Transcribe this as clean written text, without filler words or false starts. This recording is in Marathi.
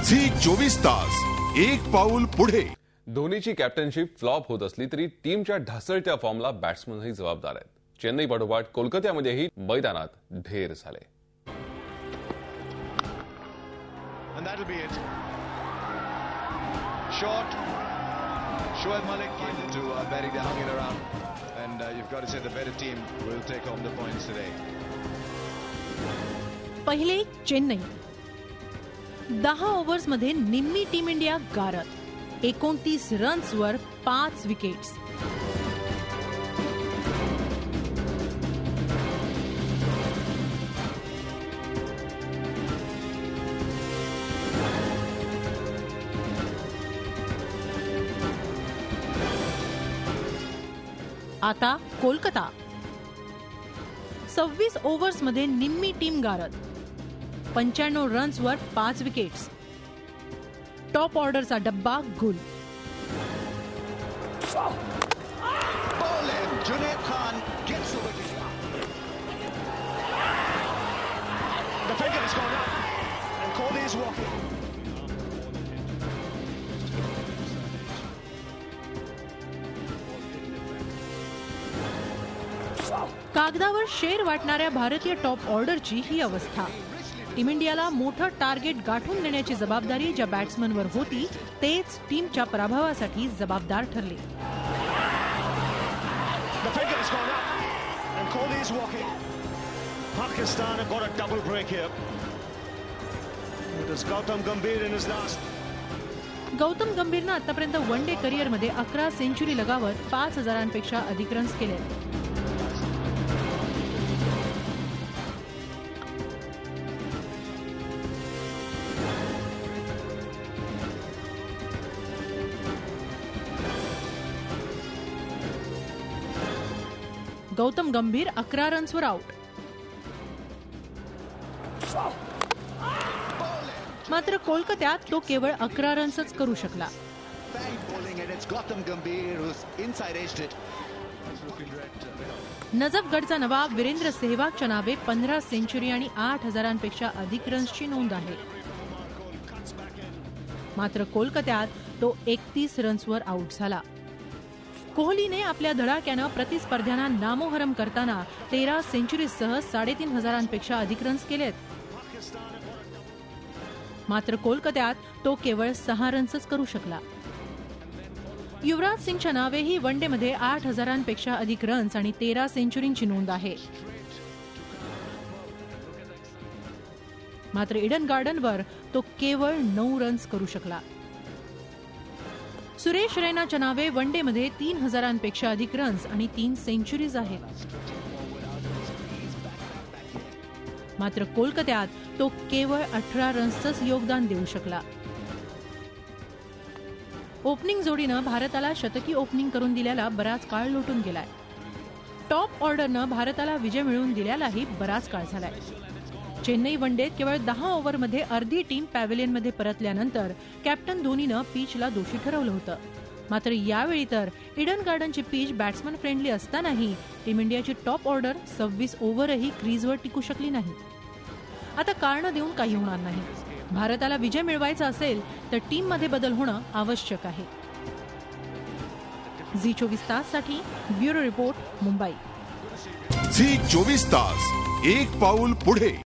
झी 24 तास एक पाऊल पुढे। धोनीची कॅप्टनशिप फ्लॉप होत असली तरी टीमच्या ढासळत्या फॉर्मला बॅट्समनही जबाबदार आहेत। चेन्नई पाठोपाठ कोलकात्यामध्येही मैदानात ढेर झाले। And that'll be it. Short. Shoaib Malik to bury the hung it around. And you've got to say the better team will take home the points today. पहिले चेन्नई 10 ओव्हर्समध्ये निम्मी टीम इंडिया गारद, 29 रन्सवर 5 विकेट्स। आता कोलकाता 26 ओव्हर्समध्ये निम्मी टीम गारद, 95 रन्सवर 5 विकेट्स। टॉप ऑर्डरचा डब्बा गुल। Junaid Khan gets the wicket. The finger has gone up and Kohli is walking. कागदावर शेर वाटणाऱ्या भारतीय टॉप ऑर्डरची ही अवस्था। टीम इंडियाला मोठं टार्गेट गाठून देण्याची जबाबदारी ज्या बॅट्समनवर होती तेच टीमच्या पराभवासाठी जबाबदार ठरले। The finger has gone up and Kohli is walking. Pakistan have got a double break here. It is Gautam Gambhir in his last. Gautam गंभीरनं आतापर्यंत वन डे करिअरमध्ये 11 सेंचुरी लगावत 5000पेक्षा अधिक रन्स केले। गौतम गंभीर 11 रन्सवर आउट। मात्र कोलकात्यात तो केवळ 11 रन्सच करू शकला। नजफगडचा नवाब वीरेंद्र सेहवागच्या नावे 15 सेंचुरी आणि 8000पेक्षा अधिक रन्सची नोंद आहे। मात्र कोलकात्यात तो 31 रन्सवर आउट झाला। कोहलीने आपल्या धडाक्यानं प्रतिस्पर्ध्यांना नामोहरम करताना 13 सेंचुरीजसह 3500पेक्षा अधिक रन्स केलेत। मात्र कोलकात्यात तो केवळ 6 रन्सच करू शकला। युवराज सिंगच्या नावेही वन डे मध्ये 8000पेक्षा अधिक रन्स आणि 13 सेंचुरींची नोंद आहे। मात्र ईडन गार्डनवर तो केवळ 9 रन्स करू शकला। सुरेश रैनाच्या नावे वन डे मध्ये 3000पेक्षा अधिक रन्स आणि 3 सेंचुरीज आहेत। मात्र कोलकात्यात तो केवळ 18 रन्सचंच योगदान देऊ शकला। ओपनिंग जोडीनं भारताला शतकी ओपनिंग करून दिल्याला बराच काळ लुटून गेलाय। टॉप ऑर्डरनं भारताला विजय मिळवून दिल्यालाही बराच काळ झालाय। चेन्नई वनडेत केवळ 10 ओव्हरमध्ये अर्धी टीम पॅव्हिलियनमध्ये परतल्यानंतर कॅप्टन धोनीनं पिचला दोषी ठरवलं होतं। मात्र यावेळी तर ईडन गार्डनची पिच बॅट्समन फ्रेंडली असतानाही टीम इंडियाची टॉप ऑर्डर 26 ओव्हरही क्रीजवर टिकू शकली नाही। आता कारण देऊन काही होणार नाही। भारताला विजय मिळवायचा असेल तर टीममध्ये बदल होणं आवश्यक आहे। झी 24 ताससाठी ब्युरो रिपोर्ट, मुंबई। झी 24 तास एक पाऊल पुढे।